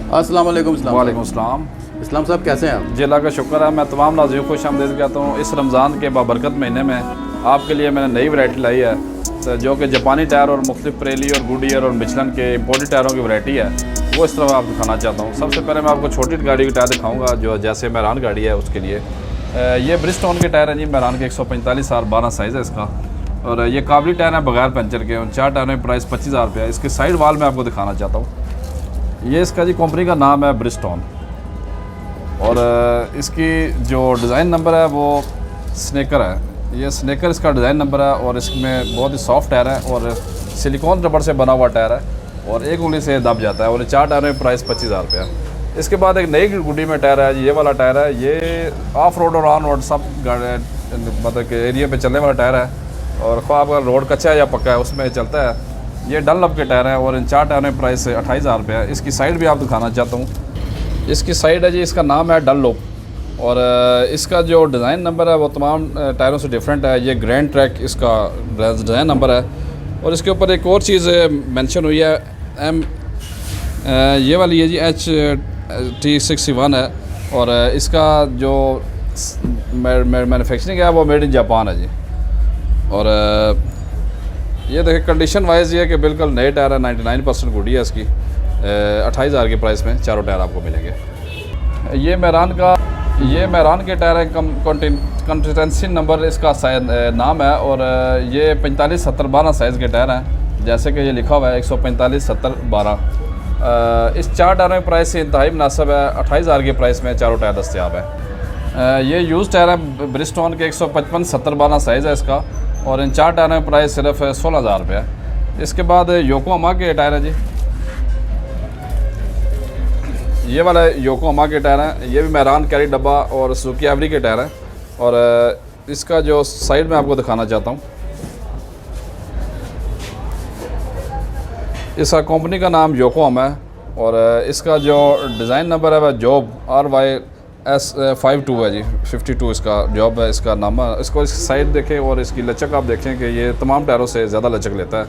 अस्सलाम वालेकुम। वालेकुम अस्सलाम। इस्लाम साहब कैसे हैं आप? जी अल्लाह का शुक्र है। मैं तमाम नाज़रीन को खुश आमदीद कहता हूँ। इस रमज़ान के बाबरकत महीने में आपके लिए मैंने नई वैरायटी लाई है, तो जो कि जापानी टायर और मुख्तलिफ प्रेली और गुडियर और मिचलन के इम्पोर्टेड टायरों की वैरायटी है, वो इस तरह आपको दिखाना चाहता हूँ। सबसे पहले मैं आपको छोटी गाड़ी के टायर दिखाऊँगा, जो जैसे मैरान गाड़ी है उसके लिए। ये ब्रिजस्टोन के टायर हैं जी, मैरान के 145 R12 साइज़ है इसका, और ये काबली टायर है बगैर पंचर के। उन 4 टायरों में प्राइस 25,000 रुपये है। इसके साइड वाल मैं आपको दिखाना चाहता हूँ। ये इसका जी कंपनी का नाम है ब्रिजस्टोन, और इसकी जो डिज़ाइन नंबर है वो स्नेकर है। ये स्नेकर इसका डिज़ाइन नंबर है, और इसमें बहुत ही सॉफ्ट टायर है और सिलिकॉन रबड़ से बना हुआ टायर है, और एक उंगली से दब जाता है। और 4 टायरों में प्राइस 25,000 रुपये है। इसके बाद एक नई गुड्डी में टायर है, ये वाला टायर है। ये ऑफ रोड और ऑन रोड सब मतलब कि एरिया पे चलने वाला टायर है, और ख्वाह आपका रोड कच्चा है या पक्का है उसमें चलता है। ये डनलप के टायर हैं, और इन 4 टायरों में प्राइस 28,000 रुपये है। इसकी साइड भी आप दिखाना चाहता हूँ। इसकी साइड है जी, इसका नाम है डनलप, और इसका जो डिज़ाइन नंबर है वो तमाम टायरों से डिफरेंट है। ये ग्रैंड ट्रैक इसका डिज़ाइन नंबर है, और इसके ऊपर एक और चीज़ मेंशन हुई है, ये वाली है जी HT61 है, और इसका जो मैन्युफैक्चरिंग है वो मेड इन जापान है जी। और ये देखिए कंडीशन वाइज ये है कि बिल्कुल नए टायर है, 99% गुडी है इसकी। 28,000 की प्राइस में चारों टायर आपको मिलेंगे। ये मैरान के टायर है, कंसिस्टेंसी नंबर इसका नाम है, और ये 45-70-12 साइज़ के टायर हैं, जैसे कि ये लिखा हुआ है 145-70-12। इस 4 टायरों में प्राइस से इंतहाई मुनासिब है। 28,000 की प्राइस में चारों टायर दस्तियाब है। ये यूज़ टायर है ब्रिजस्टोन के 155-70-12 साइज़ है इसका, और इन 4 टायरों में प्राइस सिर्फ 16,000 रुपये है। इसके बाद योकोहामा के टायर है जी, ये वाला योकोहामा के टायर हैं। ये भी मैरान कैरी डब्बा और सुजुकी एवरी के टायर हैं, और इसका जो साइड में आपको दिखाना चाहता हूँ, इसका कंपनी का नाम योकोहामा है, और इसका जो डिज़ाइन नंबर है वह जॉब RYS52 है जी, 52 इसका जॉब है इसका नाम है। इसको इसकी साइड देखें और इसकी लचक आप देखें कि ये तमाम टायरों से ज़्यादा लचक लेता है,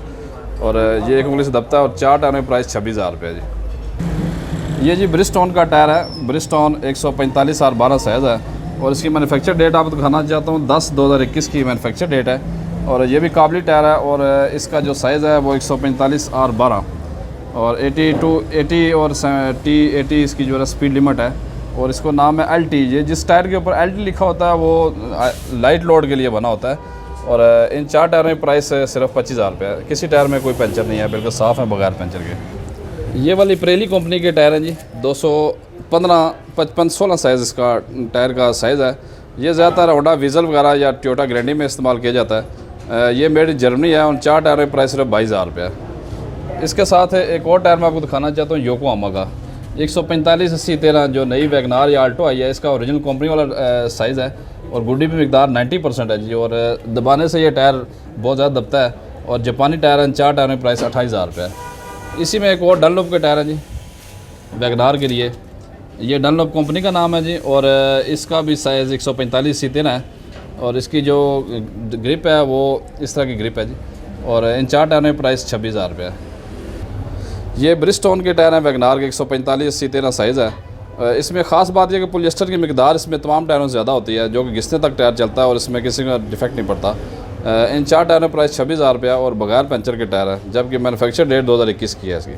और ये एक उंगली से दबता है। और 4 टायरों में प्राइस 26,000 रुपये है जी। ये जी ब्रिजस्टोन का टायर है, ब्रिजस्टोन 145 R12 साइज़ है, और इसकी मैन्युफैक्चर डेट आपको दिखाना चाहता हूँ। 10/2021 की मैन्युफैक्चर डेट है, और ये भी काबली टायर है, और इसका जो साइज़ है वो 145 R12, और 80 और T80 इसकी जो है स्पीड लिमिट है, और इसको नाम है LT। ये जिस टायर के ऊपर LT लिखा होता है वो लाइट लोड के लिए बना होता है, और इन 4 टायरों में प्राइस सिर्फ 25,000 रुपये है। किसी टायर में कोई पंचर नहीं है, बिल्कुल साफ़ है बगैर पंचर के। ये वाली प्रेली कंपनी के टायर हैं जी, 215-55-16 साइज़ इसका टायर का साइज़ है। ये ज़्यादातर होंडा वीज़ल वगैरह या टोयोटा ग्रैंडी में इस्तेमाल किया जाता है। ये मेड इन जर्मनी है, और 4 टायर में प्राइस सिर्फ 22,000 रुपये है। इसके साथ एक और टायर मैं आपको दिखाना चाहता हूँ, योकोहामा का 145-80-13 जो नई वैगनार या आल्टो आई है, इसका ओरिजिनल कंपनी वाला साइज़ है, और गुड्डी भी मिकदार 90% है जी, और दबाने से ये टायर बहुत ज़्यादा दबता है। और जापानी टायर हैं, 4 टायर में प्राइस 28,000 रुपये है। इसी में एक और डनलप के टायर है जी, वैगनार के लिए। ये डनलप कंपनी का नाम है जी, और इसका भी साइज़ 145-13 है, और इसकी जो ग्रिप है वो इस तरह की ग्रिप है जी, और इन 4 टायर में प्राइस 26,000 रुपये है। ये ब्रिजस्टोन के टायर हैं वैगनार के, 145-80-13 साइज़ है। इसमें ख़ास बात यह कि पॉलिएस्टर की मिकदार इसमें तमाम टायरों से ज़्यादा होती है, जो कि घिसने तक टायर चलता है, और इसमें किसी का डिफेक्ट नहीं पड़ता। इन 4 टायर में प्राइस 26,000 रुपये और बगैर पंचर के टायर है, जबकि मैन्युफैक्चर डेट 2021 की है इसकी।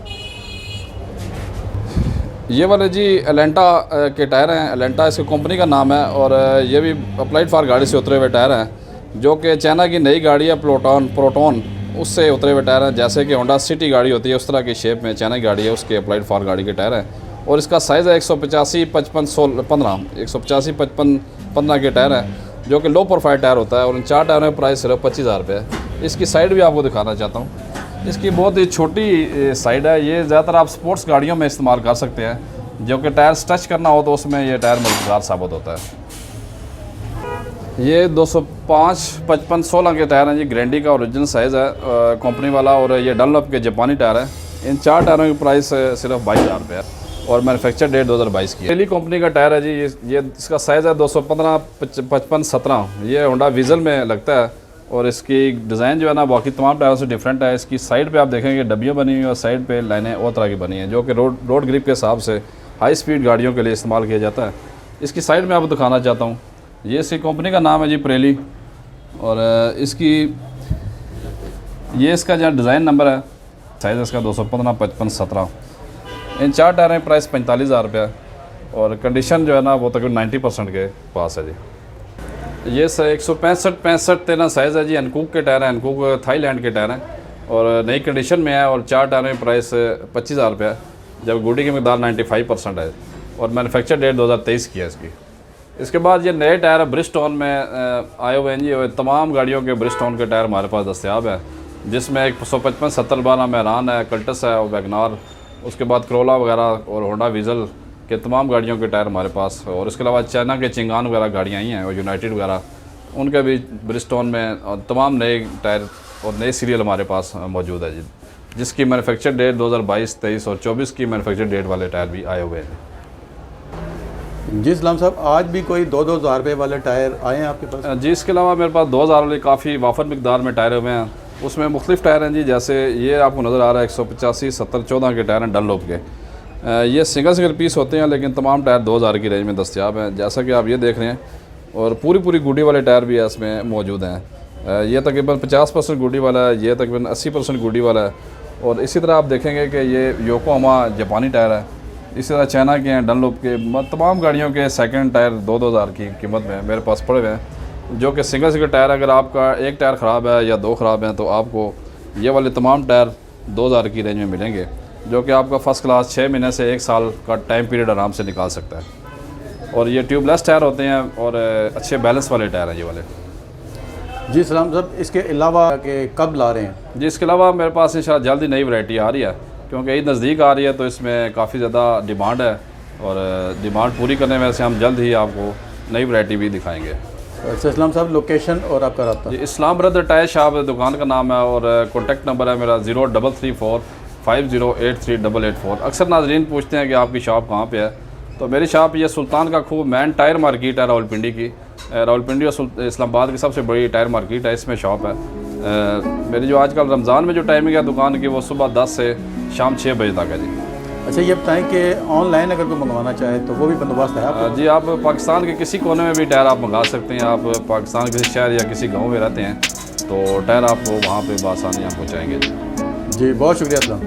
ये वाले जी एलेंटा के टायर हैं, एलेंटा इसकी कंपनी का नाम है, और ये भी अप्लाइड फॉर गाड़ी से उतरे हुए टायर हैं, जो कि चाइना की नई गाड़ी है प्रोटॉन उससे उतरे हुए टायर हैं। जैसे कि होंडा सिटी गाड़ी होती है उस तरह की शेप में चाइना की गाड़ी है, उसके अप्लाइड फॉर गाड़ी के टायर हैं, और इसका साइज़ है 185-55-15 के टायर है, जो कि लो प्रोफाइल टायर होता है, और इन 4 टायरों में प्राइस सिर्फ 25,000 रुपये है। इसकी साइड भी आपको दिखाना चाहता हूँ। इसकी बहुत ही छोटी साइड है, ये ज़्यादातर आप स्पोर्ट्स गाड़ियों में इस्तेमाल कर सकते हैं, जो कि टायर टच करना हो तो उसमें ये टायर मददगार साबित होता है। ये 205-55-16 के टायर हैं जी, ग्रैंडी का ओरिजिनल साइज़ है कंपनी वाला, और ये डनलप के जापानी टायर है। इन 4 टायरों की प्राइस सिर्फ 22,000 रुपये है, और मैन्युफैक्चर डेट 2022 की है। पहली कंपनी का टायर है जी, ये इसका साइज़ है 215-55-17। ये होंडा वीज़ल में लगता है, और इसकी डिज़ाइन जो है ना बाकी तमाम टायरों से डिफरेंट है। इसकी साइड पे आप देखेंगे डब्बियाँ बनी हुई हैं और साइड पे लाइनें और तरह की बनी हैं, जो कि रोड ग्रिप के हिसाब से हाई स्पीड गाड़ियों के लिए इस्तेमाल किया जाता है। इसकी साइड में आपको दिखाना चाहता हूँ, ये इसकी कंपनी का नाम है जी प्रेली, और ये इसका जो डिज़ाइन नंबर है, साइज़ इसका 215, 55, 17। इन 4 टायरों में प्राइस 45,000 रुपया और कंडीशन जो है ना वो तकरीबन 90% के पास है जी। ये 165 13 साइज़ है जी। अनकूक के टायर हैं, अनकूक थाईलैंड के टायर हैं और नई कंडीशन में है। और 4 टायरों में प्राइस 25,000 रुपया, जब गुडी की मकदार 95% है और मैन्युफैक्चर डेट 2023 की है इसकी। इसके बाद ये नए टायर ब्रिजस्टोन में आए हुए हैं जी। तमाम गाड़ियों के ब्रिजस्टोन के टायर हमारे पास दस्तियाब है, जिसमें 155 70 12 मेहरान है, कल्टस है और वैगनार, उसके बाद करोला वगैरह और होंडा वीज़ल के तमाम गाड़ियों के टायर हमारे पास। और इसके अलावा चाइना के चिंगान वगैरह गाड़ियाँ आई हैं और यूनाइटेड वगैरह, उनके भी ब्रिजस्टोन में और तमाम नए टायर और नए सीरियल हमारे पास मौजूद है जी, जिसकी मैन्युफैक्चर डेट 2022, 23 और 24 की मैन्युफैक्चर डेट वाले टायर भी आए हुए हैं जी। इस्लाम साहब, आज भी कोई 2-2 हज़ार रुपये वाले टायर आए हैं आपके पास? जी, इसके अलावा मेरे पास 2000 वाले काफ़ी वाफर मकदार में टायर हुए हैं। उसमें मुख्तलिफ टायर हैं जी, जैसे ये आपको नज़र आ रहा है 185 70 14 के टायर हैं डनलोप के। ये सिंगल पीस होते हैं, लेकिन तमाम टायर 2000 की रेंज में दस्तियाब हैं, जैसा कि आप ये देख रहे हैं। और पूरी गुडी वाले टायर भी इसमें मौजूद हैं। ये तकरीबन 50% गुडी वाला है, ये तकरीबन 80% गुडी वाला है। और इसी तरह आप देखेंगे कि ये योकोहामा जापानी टायर है, इसी तरह चाइना के हैं, डनलोप के। तमाम गाड़ियों के सेकंड टायर 2-2 हज़ार की कीमत में मेरे पास पड़े हुए हैं, जो कि सिंगल टायर अगर आपका एक टायर ख़राब है या 2 ख़राब हैं तो आपको ये वाले तमाम टायर 2000 की रेंज में मिलेंगे, जो कि आपका फ़र्स्ट क्लास 6 महीने से 1 साल का टाइम पीरियड आराम से निकाल सकता है। और ये ट्यूबलेस टायर होते हैं और अच्छे बैलेंस वाले टायर हैं ये वाले जी। सलाम साहब, इसके अलावा कि कब ला रहे हैं? जी, इसके अलावा मेरे पास इंशाल्लाह जल्दी नई वैरायटी आ रही है, क्योंकि ईद नज़दीक आ रही है तो इसमें काफ़ी ज़्यादा डिमांड है और डिमांड पूरी करने में से हम जल्द ही आपको नई वैरायटी भी दिखाएंगे। अच्छा इस्लाम साहब, लोकेशन और आपका रब्ता? जी, इस्लाम ब्रदर टायर शॉप दुकान का नाम है और कॉन्टैक्ट नंबर है मेरा 0334 5083 अक्सर नाजरीन पूछते हैं कि आपकी शॉप कहाँ पे है, तो मेरी शॉप ये सुल्तान का खूब मैन टायर मार्केट है रावलपिंडी की। रावलपिंडी और इस्लामाबाद की सबसे बड़ी टायर मार्केट है, इसमें शॉप है। मेरी जो आजकल रमज़ान में जो टाइमिंग है दुकान की, वो सुबह 10 से शाम 6 बजे तक है जी। अच्छा, ये बताएं कि ऑनलाइन अगर कोई मंगवाना चाहे तो वो भी बंदोबस्त है आपका? जी, आप पाकिस्तान के किसी कोने में भी टायर आप मंगा सकते हैं। आप पाकिस्तान के किसी शहर या किसी गाँव में रहते हैं तो टायर आपको वहाँ पर बआसानी आप पहुँचाएँगे जी। बहुत शुक्रिया इस्लाम।